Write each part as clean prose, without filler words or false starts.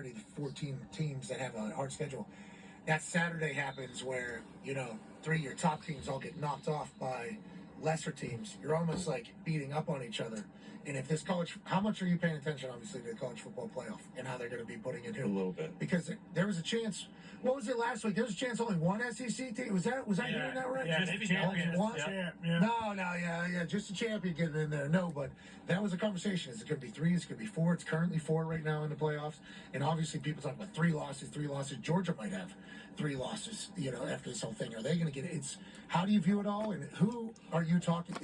Saturday, the 14 teams that have a hard schedule. That Saturday happens where, 3 of your top teams all get knocked off by lesser teams. You're almost like beating up on each other. And if this how much are you paying attention, obviously, to the college football playoff and how they're going to be putting it in? A little bit. Because there was a chance. What was it last week? There was a chance only one SEC team. Was I hearing that right? Yeah, maybe champion. No, just a champion getting in there. No, but that was a conversation. Is it going to be 3? Is it going to be 4? It's currently 4 right now in the playoffs. And obviously people talk about 3 losses. Georgia might have 3 losses, after this whole thing. Are they going to get it? How do you view it all? And who are you talking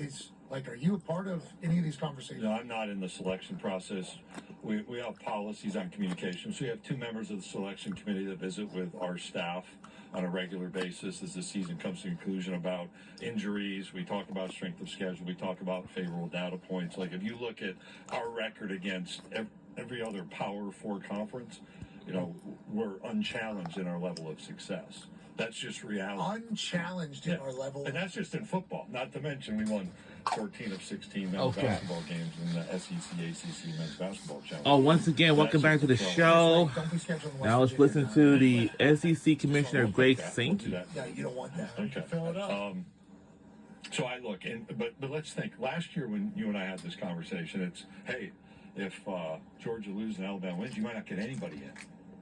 are you a part of any of these conversations? No, I'm not in the selection process. We have policies on communications. We have 2 members of the selection committee that visit with our staff on a regular basis as the season comes to conclusion about injuries. We talk about strength of schedule. We talk about favorable data points. Like if you look at our record against every other Power 4 conference, we're unchallenged in our level of success. That's just reality. Unchallenged in our level. And that's just in football. Not to mention we won 14 of 16 men's basketball games in the SEC, ACC men's basketball challenge. Oh, once again, welcome back to the show. Now let's listen to the SEC Commissioner Greg Sankey. Yeah, you don't want that. Okay. Fill it up. So I look, but let's think. Last year when you and I had this conversation, it's, hey, if Georgia loses and Alabama wins, you might not get anybody in.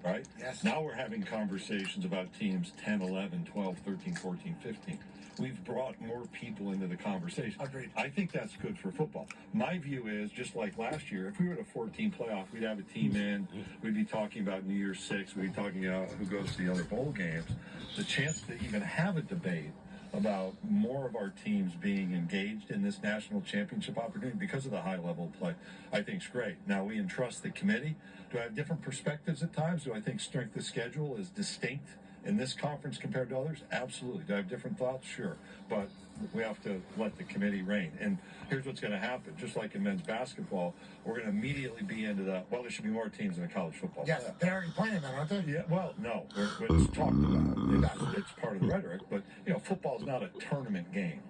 Right? Yes. Now we're having conversations about teams 10, 11, 12, 13, 14, 15. We've brought more people into the conversation. Agreed. I think that's good for football. My view is, just like last year, if we were at a 14 playoff, we'd have a team in. We'd be talking about New Year's 6. We'd be talking about who goes to the other bowl games. The chance to even have a debate about more of our teams being engaged in this national championship opportunity because of the high level of play, I think is great. Now we entrust the committee. Do I have different perspectives at times? Do I think strength of schedule is distinct in this conference compared to others? Absolutely. Do I have different thoughts? Sure. But we have to let the committee reign. And here's what's going to happen. Just like in men's basketball, we're going to immediately be into there should be more teams in the college football. Yes, they're already playing that, aren't they? Yeah, well, no. It's talked about. It's part of the rhetoric. But, football is not a tournament game.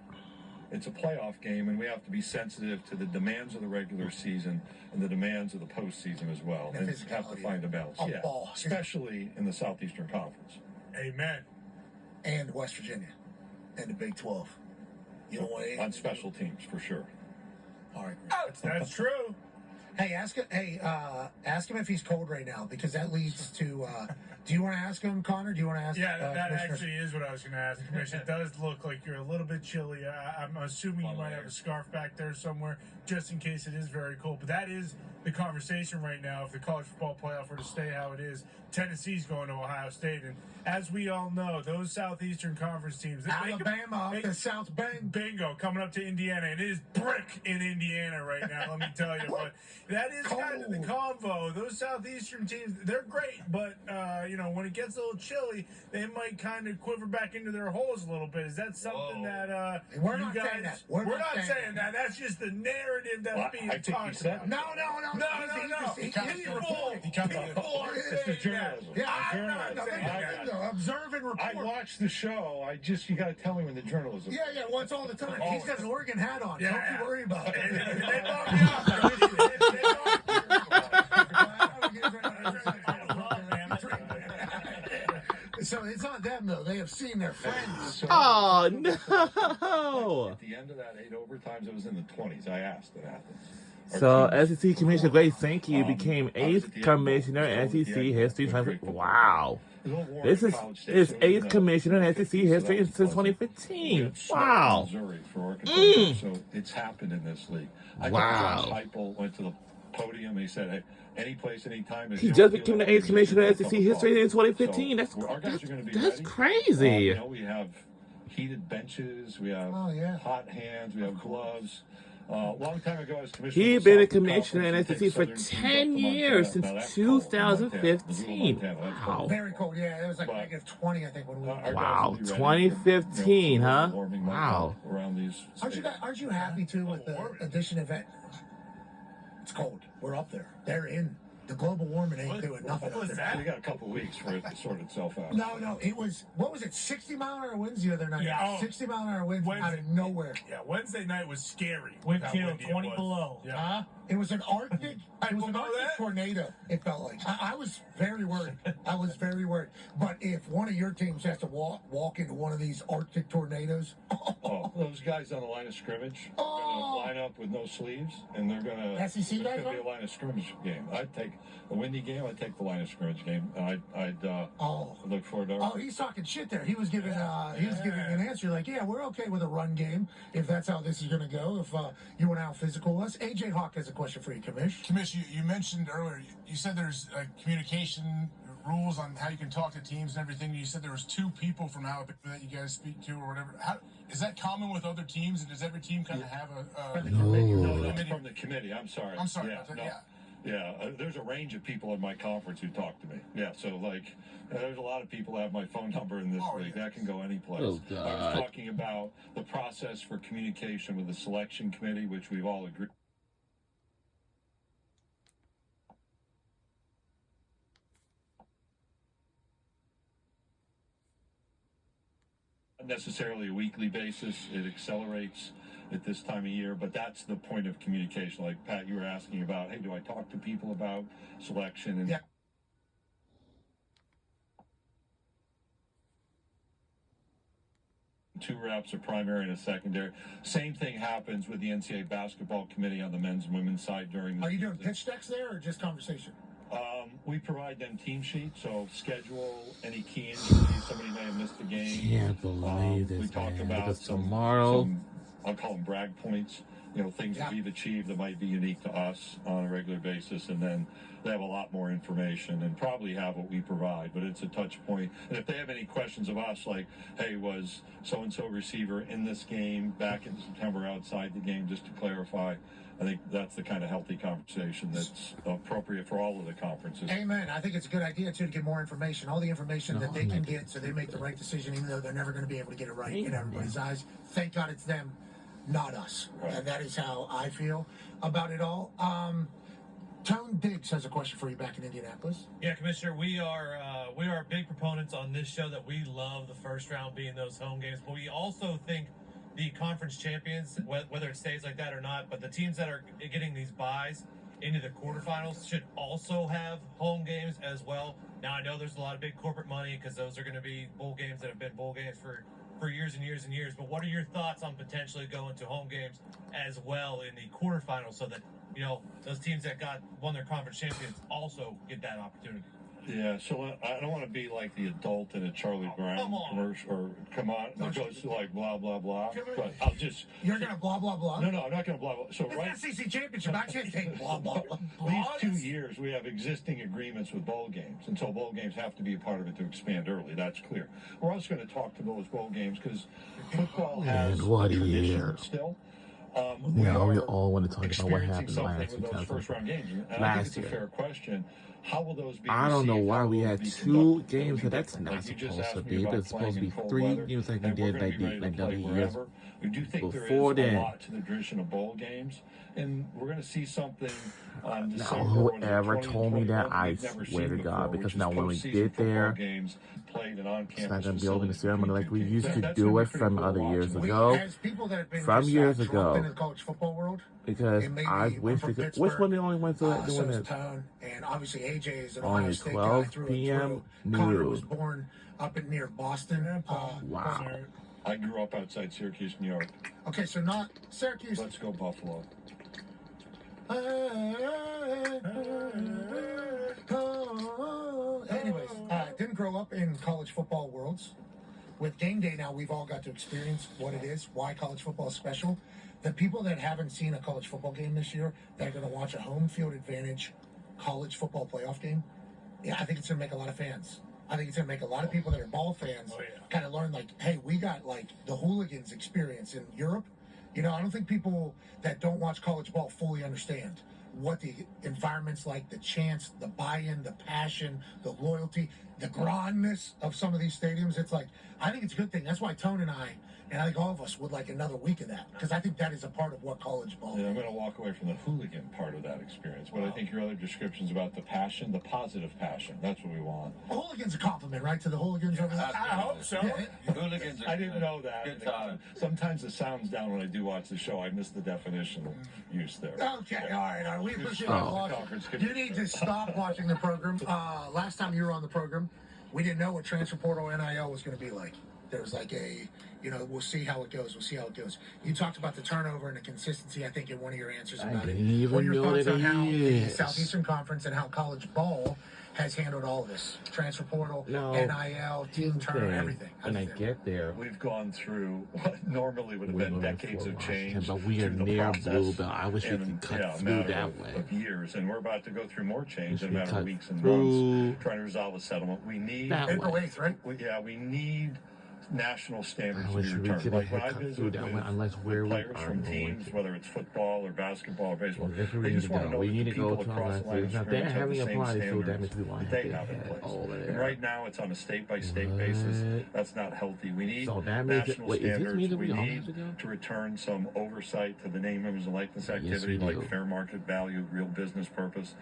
It's a playoff game, and we have to be sensitive to the demands of the regular season and the demands of the postseason as well. And have to find a balance. Ball. Especially in the Southeastern Conference. Amen. And West Virginia. And the Big 12. You don't want on special teams, for sure. All right. That's true. Hey, ask him if he's cold right now, because that leads to. Do you want to ask him, Connor? Do you want to ask? Yeah, that actually is what I was going to ask. Commissioner, it does look like you're a little bit chilly. I'm assuming you might have a scarf back there somewhere, just in case it is very cold. But that is the conversation right now. If the college football playoff were to stay how it is, Tennessee's going to Ohio State, and as we all know, those Southeastern Conference teams, Alabama up to South Bend, bingo, coming up to Indiana, and it is brick in Indiana right now. Let me tell you, but that is kind of the convo. Those Southeastern teams, they're great, but when it gets a little chilly, they might kind of quiver back into their holes a little bit. Is that something that we're not saying that? We're not saying that. That's just the narrative that's being talked about. No. It's the journalism. Yeah, observe and report. I watch the show. You got to tell me when the journalism. Yeah. Well, it's all the time. He's got an Oregon hat on. Yeah. Don't you worry about it. They bought me up. So it's not them, though. They have seen their friends. Oh, no. At the end of that 8 overtimes, it was in the 20s. I asked at Athens. So, SEC Commissioner Greg Sankey became 8th commissioner in SEC history. Wow. This is his 8th commissioner in SEC history since 2015. Wow. So it's happened in this league. I think Wow. Josh Heupel went to the podium. He said, hey, any place, anytime. He just became the 8th commissioner in SEC history in 2015. That's crazy. We have heated benches. We have hot hands. We have gloves. A long time ago, as commissioner, He's been a commissioner in SEC for 10 years, since 2015. Wow. Very cold. Yeah, it was like negative 20, I think, when we were. Wow, 2015, huh? Wow. Aren't you happy, too, with the addition of it? It's cold. We're up there. They're in. The global warming ain't doing nothing. What was that? We got a couple weeks for it to sort itself out. No, it was, what was it, 60-mile-an-hour winds the other night? Yeah. 60-mile-an-hour winds out of nowhere. Yeah, Wednesday night was scary. Wind chill 20 below. Yeah. Huh? It was an Arctic. It was will an know Arctic that. tornado. It felt like. I was very worried. I was very worried. But if one of your teams has to walk into one of these Arctic tornadoes, Oh, those guys on the line of scrimmage are going to line up with no sleeves, and they're going to. SEC It's guys going to be are? a line of scrimmage game. I'd take a windy game. I'd take the line of scrimmage game. I'd look forward to. Oh, he's talking shit there. He was giving an answer like, yeah, we're okay with a run game if that's how this is going to go. If you want to out physical us, AJ Hawk has a question for you, Commish. Commish, you mentioned earlier, you said there's communication rules on how you can talk to teams and everything. You said there was 2 people from Alabama that you guys speak to or whatever. Is that common with other teams? And does every team kind of have a No, that's from the committee. I'm sorry. I'm sorry Yeah, about that, no. yeah. Yeah, there's a range of people in my conference who talk to me. Yeah, so there's a lot of people that have my phone number in this league. yes. That can go any place. Oh, I God. was talking about the process for communication with the selection committee, which we've all agreed. Not necessarily a weekly basis. It accelerates at this time of year, but that's the point of communication. Like Pat, you were asking about, hey, do I talk to people about selection? And Yeah. Two reps, a primary and a secondary. Same thing happens with the NCAA basketball committee on the men's and women's side during the Are you doing season. pitch decks there or just conversation? We provide them team sheets, so schedule, any key injuries, somebody may have missed a game. Can't believe We this, talk man. about Because some, tomorrow, I'll call them brag points, things that Yeah. we've achieved that might be unique to us on a regular basis, and then they have a lot more information and probably have what we provide, but it's a touch point. And if they have any questions of us, like, hey, was so-and-so receiver in this game back in September outside the game, just to clarify, I think that's the kind of healthy conversation that's appropriate for all of the conferences. Amen. I think it's a good idea too to get more information, all the information that they can get, so they make the right decision, even though they're never going to be able to get it right in everybody's eyes. Thank God it's them, not us. Right. And that is how I feel about it all. Tone Diggs has a question for you back in Indianapolis. Yeah, Commissioner, we are big proponents on this show that we love the first round being those home games, but we also think the conference champions, whether it stays like that or not, but the teams that are getting these buys into the quarterfinals should also have home games as well. Now, I know there's a lot of big corporate money because those are going to be bowl games that have been bowl games for years and years and years, but what are your thoughts on potentially going to home games as well in the quarterfinals so that, those teams that won their conference champions also get that opportunity? Yeah, so I don't want to be like the adult in a Charlie Brown come on. commercial, or it goes to like blah, blah, blah. Come on. But I'll just... You're going to blah, blah, blah. No, I'm not going to blah, blah. So It's an SEC championship. I can't take blah, blah, blah. these 2 years, we have existing agreements with bowl games, and so bowl games have to be a part of it to expand early. That's clear. We're also going to talk to those bowl games because football has Man, what a tradition year. still. we are all want to talk about what experiencing happened something last with those first-round games, and I last think it's a year. fair question. How will those be I don't know received? why How we will had they be 2 conducted? games, It'll but be that's different. not Like you just supposed asked to me be. about It's supposed to playing be in cold 3 weather, games like we and we're did gonna like be ready to that play year. wherever. We do think Before there is then. a lot to the tradition of bowl games, and we're going to see something on Now, December. whoever told me that, I we've never swear seen to God, before, because which is now when we postseason get football there, games played in on-campus it's not going to be open facilities ceremony between like we two used teams. to That's do gonna it be pretty from cool other watching. years We, ago. as people that have been From just, years dropped ago. into the college football world, Because it may be- I I'm wish from we could. Which Pittsburgh. one the only ones that So doing is it? Tone, and obviously AJ is an On Ohio a State 12 guy through p.m. and through. Connor noon. was born up in near Boston. Wow. I grew up outside Syracuse, New York. Okay, so not Syracuse. Let's go Buffalo. Anyways, didn't grow up in college football worlds. With game day now, we've all got to experience what it is, why college football is special. The people that haven't seen a college football game this year, that are going to watch a home field advantage college football playoff game, yeah, I think it's going to make a lot of fans. I think it's going to make a lot of people that are ball fans kind of learn, like, hey, we got, like, the hooligans experience in Europe. I don't think people that don't watch college ball fully understand what the environment's like, the chants, the buy-in, the passion, the loyalty, the grandness of some of these stadiums. It's like, I think it's a good thing. That's why Tone and I And I think all of us would like another week of that because I think that is a part of what college ball Yeah, I'm is. going to walk away from the hooligan part of that experience. But I think your other descriptions about the passion, the positive passion, that's what we want. A hooligan's a compliment, right, to the hooligans over there? I hope so. Yeah, Hooligans are I didn't good. know that. Good time. Sometimes the sound's down when I do watch the show. I miss the definitional use there. Okay, all right. We appreciate Oh. you watching. You need to stop watching the program. Last time you were on the program, we didn't know what transfer portal NIL was going to be like. There was like we'll see how it goes. We'll see how it goes. You talked about the turnover and the consistency, I think, in one of your answers I about it. didn't even What are your know thoughts that on how he the is. Southeastern Conference and how college ball has handled all of this? Transfer portal, No. NIL, team turnover, Okay, everything. How when do I you feel? get there, We've gone through what normally would have we're been going decades for of Washington, change. but we are through the near process blue belt. I wish we in, could cut a through matter that of, way. of years, and we're about to go through more change in a we matter cut of weeks and through months, trying to resolve a settlement. We need, that April way. 8th, right? we need national standards I to wish be we returned. could Like have when I cut visit through that with way, unless where we players are from going teams, to. whether it's football or basketball or baseball, Well, that's where they we need just to want to go. know We that need the to go people to our across last the line of series. Now, scrimmage they're have having the a same party, so standards that means we want that to they have in head place. over And there. right now, it's on a state-by-state basis. What? That's not healthy. We need So that means that, national wait, is this standards. me that We we all need have to go? to return some oversight to the name, image, and likeness Yes, activity, we like do. fair market value, real business purpose.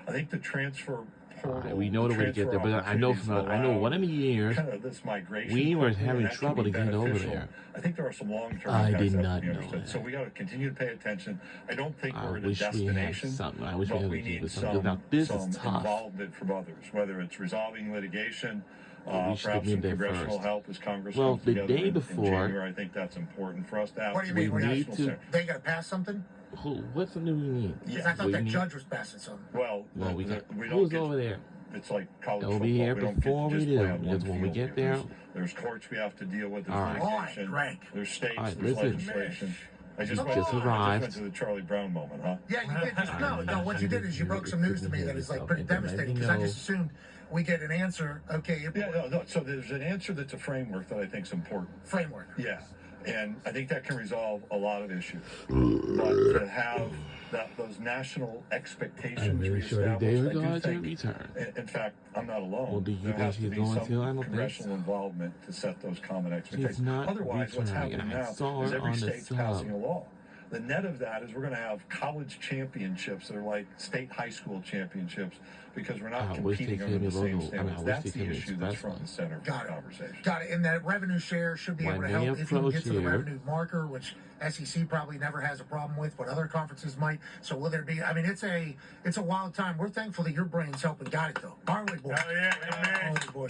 I think the transfer portal, We know the that we get transfer there, but I know opportunities from will I know allow one of the years kind of this migration. we were quickly, having and that can trouble be to get over beneficial. there. I think there are some long-term I impacts did that have not to be know understood. that. So we got to continue to pay attention. I don't think I we're at a wish we had destination, something. I wish we but had we to do need with something. some, Now, this some is tough. involvement from others, whether it's resolving litigation, We should have perhaps been some there congressional first. help as Congress Well, comes the together day in before- January. I think that's important for us to have. What do you some mean? We What need national to- standards. They got to pass something? What's the new we need? Because I thought We that need- judge was passing something. Well, Well, we got don't who's get, over there? it's like college They'll football. be here we don't before get to we just play do, on because one when we field get here. there- There's courts we have to deal with. There's All right. litigation. Greg. There's states. All right, there's listen. legislation. I You just went, just I just arrived. went to the Charlie Brown moment, huh? Yeah, you did. Just, no. What you did is you broke some news to me that is like pretty devastating because I just assumed we get an answer. Okay, Yeah, no. So there's an answer that's a framework that I think is important. framework. Yeah, and I think that can resolve a lot of issues. But to have those national I'm expectations really sure that reestablished, they I do are going to think. return. In fact, I'm not alone. Well, do you there think has to she's be going some to? I don't think congressional so. involvement to set those common expectations. not Otherwise, what's returning. happening I now saw is her every on the state's sub. passing a law. The net of that is we're going to have college championships that are like state high school championships because we're not I wish competing they under came the in same local. I mean, I standards. wish That's they the came in issue that's express front and ones. center for Got the it. conversation. Got it. And that revenue share should be able When to they help if you can approach get to the here- revenue marker, which SEC probably never has a problem with, but other conferences might. So will there be? I mean, it's a wild time. We're thankful that your brain's helping guide it though. Aren't we, boy? Oh, yeah, man. Aren't we, boy?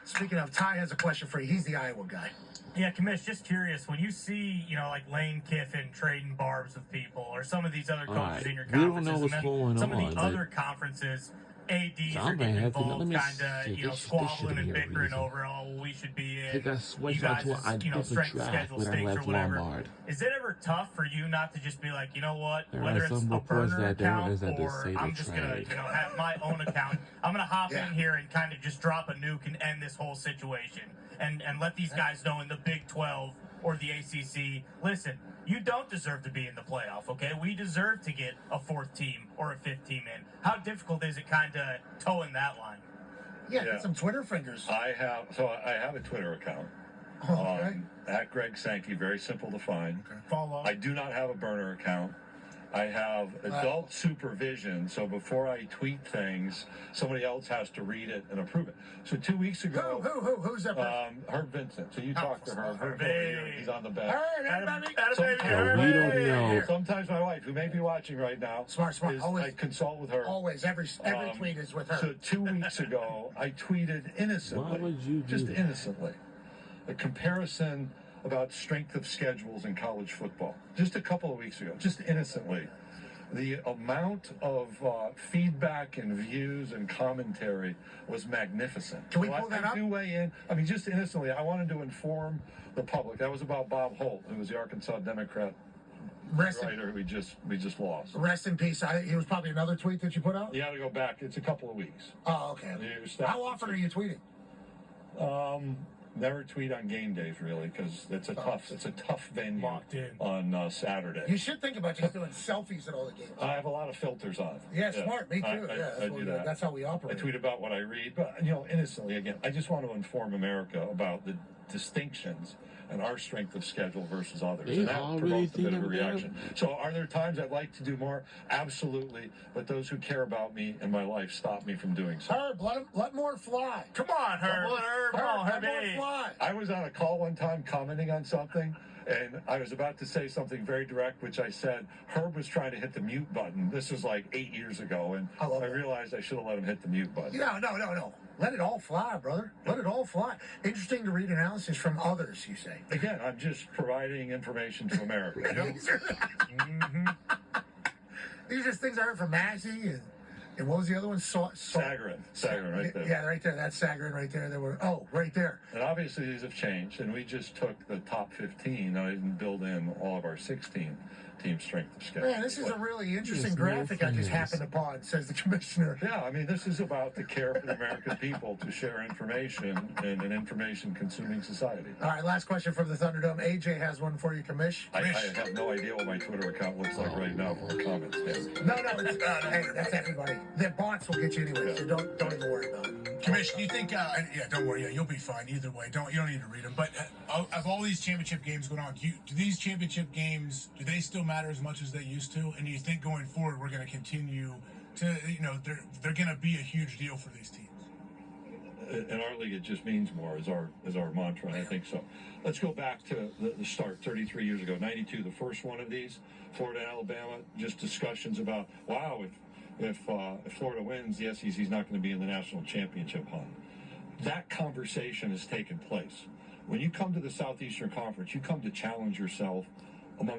Speaking of, Ty has a question for you. He's the Iowa guy. Yeah, Commish, just curious, when you see, like Lane Kiffin trading barbs with people or some of these other All coaches right. in your We don't conferences, know what's and then going some of on, the but other conferences, ADs are somebody getting has to- let involved, me kind see. of, This squabbling shouldn't and be a bickering reason. over, we should be in. They got switched you out to guys' a different strength track schedule when I stakes or left whatever. Lombard. Is it ever tough for you not to just be like, you know what, There whether are it's some a reports burner that there account is that they or say I'm they just going trade. to, have my own account. I'm going to hop Yeah. in here and kind of just drop a nuke and end this whole situation and let these guys know in the Big 12 or the ACC, listen, you don't deserve to be in the playoff, okay? We deserve to get a fourth team or a fifth team in. How difficult is it kind of towing that line? Yeah, Yeah. get some Twitter fingers. I have a Twitter account. Okay. At Greg Sankey, very simple to find. Follow. I do not have a burner account. I have adult supervision, so before I tweet things, somebody else has to read it and approve it. So 2 weeks ago, Who's that person? Herb Vincent. So you talk to Herb. Herb's over here. He's on the bench. Hey, everybody. Well, we don't know. Sometimes my wife, who may be watching right now, Smart. is, Always. I consult with her. Always. Every Um, tweet is with her. So 2 weeks ago, I tweeted innocently, Why would you do just that? innocently, a comparison about strength of schedules in college football. Just a couple of weeks ago, just innocently. The amount of feedback and views and commentary was magnificent. Can we So pull that I up? do weigh in. I mean, just innocently, I wanted to inform the public. That was about Bob Holt, who was the Arkansas Democrat Rest in, writer who we just lost. rest in peace. It was probably another tweet that you put out? You got to go back. It's a couple of weeks. Oh, okay. Your staff- How often are you tweeting? Never tweet on game days, really, because it's a tough venue Locked in. on Saturday. You should think about just doing selfies at all the games. I have a lot of filters on. Yeah, smart. Me too. I That's, do that. That's how we I operate. tweet about what I read, but innocently again. I just want to inform America about the distinctions and our strength of schedule versus others. They And that already provoked a bit of a seen them reaction. So are there times I'd like to do more? Absolutely. But those who care about me and my life stop me from doing so. Herb, let more fly. Come on, Herb. Come on, let more Herbie. fly. I was on a call one time commenting on something, and I was about to say something very direct, which I said Herb was trying to hit the mute button. This was like 8 years ago, and I love I that. realized I should have let him hit the mute button. No. Let it all fly, brother. Let it all fly. Interesting to read analysis from others, you say. Again, I'm just providing information to America. These are just things I heard from Maxie and what was the other one? Sagarin right there. Yeah, right there. That's Sagarin right there. Right there. And obviously these have changed, and we just took the top 15. I didn't build in all of our 16 team strength of schedule. Man, this is a really interesting Yes, graphic I just yes. happened upon, says the commissioner. Yeah, I mean, this is about the care for the American people to share information in an information-consuming society. All right, last question from the Thunderdome. AJ has one for you, Commish. I have no idea what my Twitter account looks like right now from a comment standpoint. No, it's, hey, that's everybody. The bots will get you anyway, so don't even worry about it. Commission, do you think? Don't worry. Yeah, you'll be fine either way. You don't need to read them. But of all these championship games going on, do these championship games they still matter as much as they used to? And do you think going forward we're going to continue to they're going to be a huge deal for these teams? In our league, it just means more is our mantra, and I think so. Let's go back to the start 33 years ago, 92, the first one of these, Florida and Alabama. Just discussions about if Florida wins, the SEC is not going to be in the national championship hunt. That conversation has taken place. When you come to the Southeastern Conference, you come to challenge yourself among